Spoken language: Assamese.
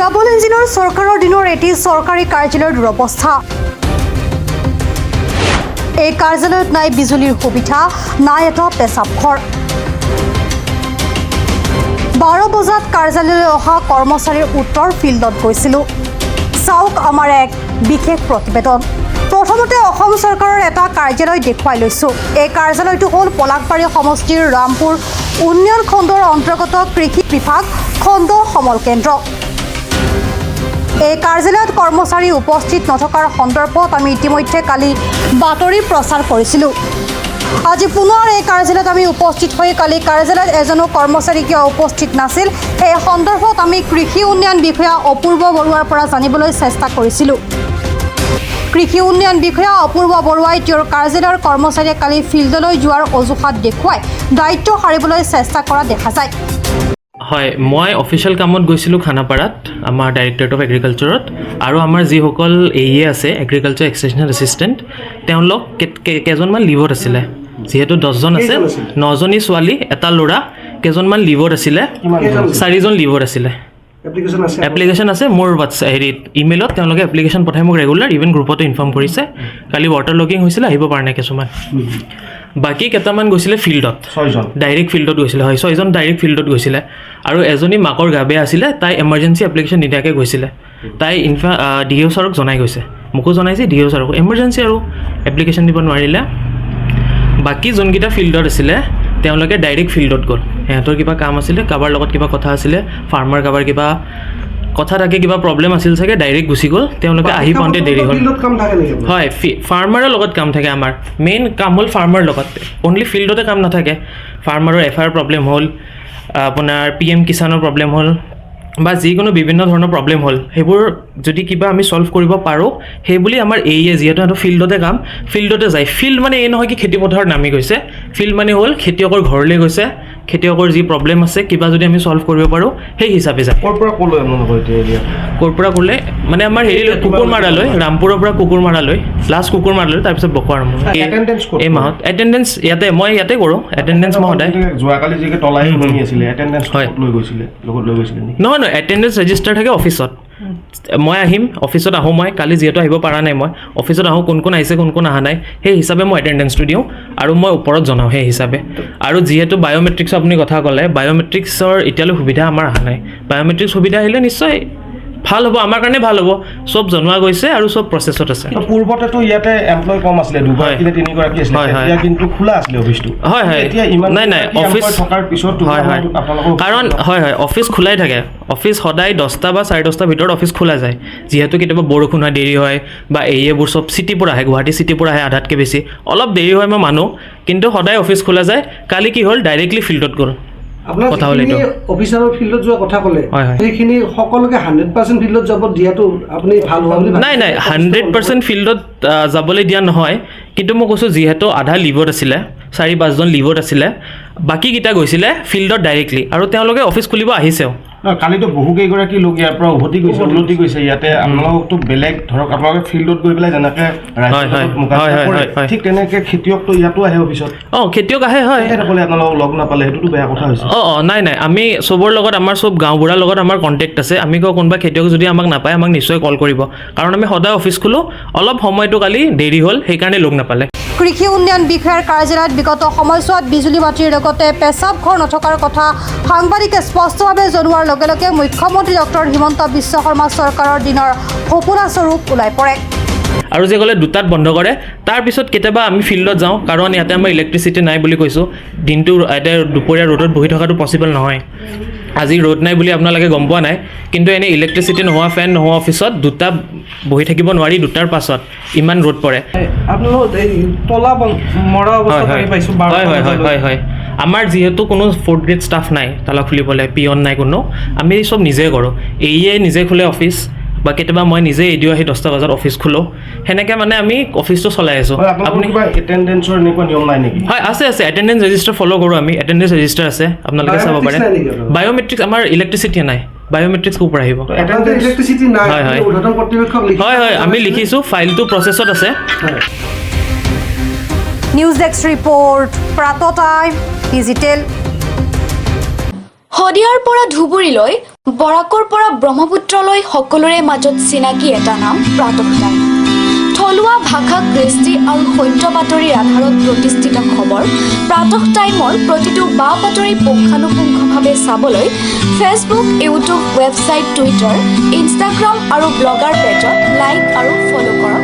ডাবল ইঞ্জিনৰ চৰকাৰৰ দিনৰ এটি চৰকাৰী কাৰ্যালয়ৰ দুৰৱস্থা। এই কাৰ্যালয়ত নাই বিজুলীৰ সুবিধা, নাই এটা পেচাব ঘৰ। 12 বজাত কাৰ্যালয়লৈ অহা কৰ্মচাৰীৰ উত্তৰ ফিল্ডত গৈছিলোঁ। চাওক আমাৰ এক বিশেষ প্ৰতিবেদন। প্ৰথমতে অসম চৰকাৰৰ এটা কাৰ্যালয় দেখুৱাই লৈছোঁ। এই কাৰ্যালয়টো হ'ল পলাশবাৰী সমষ্টিৰ ৰামপুৰ উন্নয়ন খণ্ডৰ অন্তৰ্গত কৃষি বিভাগ খণ্ড সমল কেন্দ্ৰ। এই কাৰ্যালয়ত কৰ্মচাৰী উপস্থিত নথকাৰ সন্দৰ্ভত আমি ইতিমধ্যে কালি বাতৰি প্ৰচাৰ কৰিছিলোঁ। আজি পুনৰ এই কাৰ্যালয়ত আমি উপস্থিত হৈ কালি কাৰ্যালয়ত এজনো কৰ্মচাৰী কিয় উপস্থিত নাছিল এই সন্দৰ্ভত আমি কৃষি উন্নয়ন বিষয়া অপূৰ্ব বৰুৱাৰ পৰা জানিবলৈ চেষ্টা কৰিছিলোঁ। কৃষি উন্নয়ন বিষয়া অপূৰ্ব বৰুৱাই তেওঁৰ কাৰ্যালয়ৰ কৰ্মচাৰীয়ে কালি ফিল্ডলৈ যোৱাৰ অজুহাত দেখুৱাই দায়িত্ব সাৰিবলৈ চেষ্টা কৰা দেখা যায়। হয়, মই অফিচিয়েল কামত গৈছিলোঁ খানাপাৰাত আমাৰ ডাইৰেক্টৰেট অফ এগ্ৰিকালচাৰত, আৰু আমাৰ যিসকল AE আছে এগ্ৰিকালচাৰ এক্সটেনশ্যন এছিষ্টেণ্ট, তেওঁলোক কেইজনমান লিভত আছিলে। যিহেতু 10জন আছে, 9জনী ছোৱালী, এটা ল'ৰা, কেইজনমান লিভত আছিলে, 4জন লিভত আছিলে। এপ্লিকেশ্যন আছে মোৰ হেৰিত ইমেইলত, তেওঁলোকে এপ্লিকেশ্যন পঠাই মোক ৰেগুলাৰ, ইভেন গ্ৰুপতো ইনফৰ্ম কৰিছে। কালি ৱাটাৰ লগিং হৈছিলে, আহিব পৰা নাই কিছুমান। বাকী কেইটামান গৈছিলে ফিল্ডত, 6জন ডাইৰেক্ট ফিল্ডত গৈছিলে। হয়, 6জন ডাইৰেক্ট ফিল্ডত গৈছিলে, আৰু এজনী মাকৰ গা বেয়া আছিলে, তাই এমাৰ্জেঞ্চি এপ্লিকেশ্যন নিদিয়াকৈ গৈছিলে। তাই DO ছাৰক জনাই গৈছে, মোকো জনাইছে, DO ছাৰক এমাৰ্জেঞ্চি আৰু এপ্লিকেশ্যন দিব নোৱাৰিলে। বাকী যোনকেইটা ফিল্ডত আছিলে তেওঁলোকে ডাইৰেক্ট ফিল্ডত গ'ল। সিহঁতৰ কিবা কাম আছিলে, কাৰোবাৰ লগত কিবা কথা আছিলে, ফাৰ্মাৰ কাৰোবাৰ কিবা কথা থাকে, কিবা প্ৰব্লেম আছিল চাগে, ডাইৰেক্ট গুচি গ'ল। তেওঁলোকে আহি পাওঁতে দেৰি হ'ল। হয়, ফাৰ্মাৰৰ লগত কাম থাকে। আমাৰ মেইন কাম হ'ল ফাৰ্মাৰ লগত, অনলি ফিল্ডতে কাম নাথাকে। ফাৰ্মাৰৰ FIR প্ৰব্লেম হ'ল, আপোনাৰ PM কিষাণৰ প্ৰব্লেম হ'ল, বা যিকোনো বিভিন্ন ধৰণৰ প্ৰব্লেম হ'ল, সেইবোৰ যদি কিবা আমি ছল্ভ কৰিব পাৰোঁ, সেই বুলি আমাৰ AE যিহেতু সিহঁতৰ ফিল্ডতে কাম, ফিল্ডতে যায়। ফিল্ড মানে এই নহয় কি খেতিপথাৰত নামি গৈছে, ফিল্ড মানে হ'ল খেতিয়কৰ ঘৰলৈ গৈছে, খেতিয়কৰ যি প্ৰব্লেম আছে কিবা যদি আমি ছল্ভ কৰিব পাৰোঁ সেই হিচাপে যায়। ক'ৰ পৰা ক'লে মানে আমাৰ হেৰি কুকুৰমাৰালৈ, ৰামপুৰৰ পৰা কুকুৰমাৰালৈ, লাষ্ট কুকুৰমাৰালৈ, তাৰপিছত বকোৱাৰাম। এই মাহত এটেণ্ডেঞ্চ মই ইয়াতে কৰোঁ। এটেণ্ডেঞ্চ মই সদায় যোৱাকালি যিকে তলাই শুনি আছিলে, এটেণ্ডেঞ্চ লৈ গৈছিলে, লগত লৈ গৈছিলে নেকি? নহয়, এটেণ্ডেঞ্চ ৰেজিষ্টাৰ থাকে অফিচত। মই আহিম, অফিচত আহোঁ। মই কালি যিহেতু আহিব পৰা নাই, মই অফিচত আহোঁ, কোন কোন আহিছে কোন কোন অহা নাই, সেই হিচাপে মই এটেণ্ডেঞ্চটো দিওঁ, আৰু মই ওপৰত জনাওঁ সেই হিচাপে। আৰু যিহেতু বায়'মেট্ৰিক্সৰ আপুনি কথা ক'লে, বায়'মেট্ৰিক্সৰ এতিয়ালৈ সুবিধা আমাৰ অহা নাই। বায়'মেট্ৰিক্স সুবিধা আহিলে নিশ্চয় ভাল হ'ব, আমাৰ কাৰণে ভাল হ'ব। চব জনোৱা গৈছে আৰু চব প্ৰচেছত আছে। পূৰ্বতেতো ইয়াতে এমপ্লয় কম আছিলে, 2গৰাকী নে 3গৰাকী আছিলে, এতিয়া কিন্তু খোলা আছিলে অফিচটো। হয় হয়, নাই অফিচ থকাৰ পিছত কাৰণ হয় অফিচ খোলাই থাকে। অফিচ সদায় 10টা বা 10:30টাৰ ভিতৰত অফিচ খোলা যায়। যিহেতু কেতিয়াবা বৰষুণ হয়, দেৰি হয়, বা AEবোৰ চব চিটিৰ পৰা আহে, গুৱাহাটী চিটিৰ পৰা আহে, আধাতকৈ বেছি অলপ দেৰি হয়, মই মানো, কিন্তু সদায় অফিচ খোলা যায়। কালি কি হ'ল, ডাইৰেক্টলি ফিল্ডত গ'ল। কথা হ'ল এইটো অফিচাৰৰ ফিল্ডত যোৱা কথা ক'লে, সেইখিনি সকলোকে 100% ফিল্ডত যাব দিয়াটো আপুনি ভাল হোৱা বুলি নাই 100% ফিল্ডত যাবলৈ দিয়া নহয়, কিন্তু মই কৈছোঁ যিহেতু আধা লিভত আছিলে, 4-5জন লিভত আছিলে, বাকীকেইটা গৈছিলে ফিল্ডত ডাইৰেক্টলি, আৰু তেওঁলোকে অফিচ খুলিব আহিছেও। কালিতো বহুকেইগৰাকী লোক ইয়াৰ পৰা উভতি গৈছে ইয়াতে। আপোনালোকতো বেলেগ ধৰক, আপোনালোকে ফিল্ডত গৈ পেলাই যেনেকৈ ঠিক তেনেকৈ খেতিয়কটো ইয়াতো আহে অফিচত। খেতিয়ক আহে। হয়, আপোনালোকক লগ নাপালে সেইটোতো বেয়া কথা হৈছে। নাই আমি চবৰ লগত, আমাৰ চব গাঁওবুঢ়াৰ লগত আমাৰ কণ্টেক্ট আছে। আমি কওঁ কোনোবা খেতিয়ক যদি আমাক নাপায়, আমাক নিশ্চয় কল কৰিব, কাৰণ আমি সদায় অফিচ খোলোঁ। অলপ সময়টো কালি দেৰি হ'ল, সেইকাৰণে লগ নাপালে। কৃষি উন্নয়ন বিষয়াৰ কাৰ্যালয়ত বিগত সময়ছোৱাত বিজুলী বাতিৰ লগতে পেচাব ঘৰ নথকাৰ কথা সাংবাদিকে স্পষ্টভাৱে জনোৱাৰ লগে লগে মুখ্যমন্ত্ৰী ডক্টৰ হিমন্ত বিশ্ব শৰ্মা চৰকাৰৰ দিনৰ সপোনা স্বৰূপ ওলাই পৰে। আৰু যে ক'লে 2টাত বন্ধ কৰে, তাৰপিছত কেতিয়াবা আমি ফিল্ডত যাওঁ, কাৰণ ইয়াতে আমাৰ ইলেক্ট্ৰিচিটি নাই বুলি কৈছোঁ। দিনটো এতিয়া দুপৰীয়া ৰ'দত বহি থকাটো পচিবল নহয়। আজি ৰ'দ নাই বুলি আপোনালোকে গম পোৱা নাই, কিন্তু এনেই ইলেক্ট্ৰিচিটি নোহোৱা, ফেন নোহোৱা অফিচত 2টা বহি থাকিব নোৱাৰি। 2টাৰ পাছত ইমান ৰ'দ পৰে। হয়, আমাৰ যিহেতু কোনো 4th গ্ৰেড ষ্টাফ নাই, তালা খুলিবলৈ পিয়ন নাই কোনো, আমি চব নিজে কৰোঁ। AE নিজে খোলে অফিচ, বা কেতিয়াবা মই নিজে এদিও আহি 10টা বজাত অফিচ খোলোঁ। সেনেকৈ মানে আমি অফিচটো চলাই আছোঁ। আপুনি এটেণ্ডেঞ্চৰ এনেকুৱা নিয়ম নাই নেকি? হয়, আছে। এটেণ্ডেঞ্চ ৰেজিষ্টাৰ ফ'ল' কৰোঁ আমি। এটেণ্ডেঞ্চ ৰেজিষ্টাৰ আছে, আপোনালোকে চাব পাৰে। বায়'মেট্ৰিক্স আমাৰ ইলেক্ট্ৰিচিটি নাই। বায়'মেট্ৰিক্স ক'ৰ পৰা আহিব? হয়, আমি লিখিছোঁ, ফাইলটো প্ৰচেছত আছে। নিউজ ডেস্ক ৰিপৰ্ট, প্ৰাত টাইম ডিজিটেল। শদিয়াৰ পৰা ধুবুৰীলৈ বৰাকৰ পৰা ব্ৰহ্মপুত্ৰলৈ সকলোৰে মাজত চিনাকি এটা নাম প্ৰাতঃ টাইম। থলুৱা ভাষা, কৃষ্টি আৰু সত্য বাতৰিৰ আধাৰত প্ৰতিষ্ঠিত খবৰ প্ৰাতঃ টাইমৰ প্ৰতিটো বা বাতৰি পুংখানুপুংখভাৱে চাবলৈ Facebook, YouTube, website, Twitter, Instagram আৰু ব্লগাৰ পেজত লাইক আৰু ফ'ল' কৰক।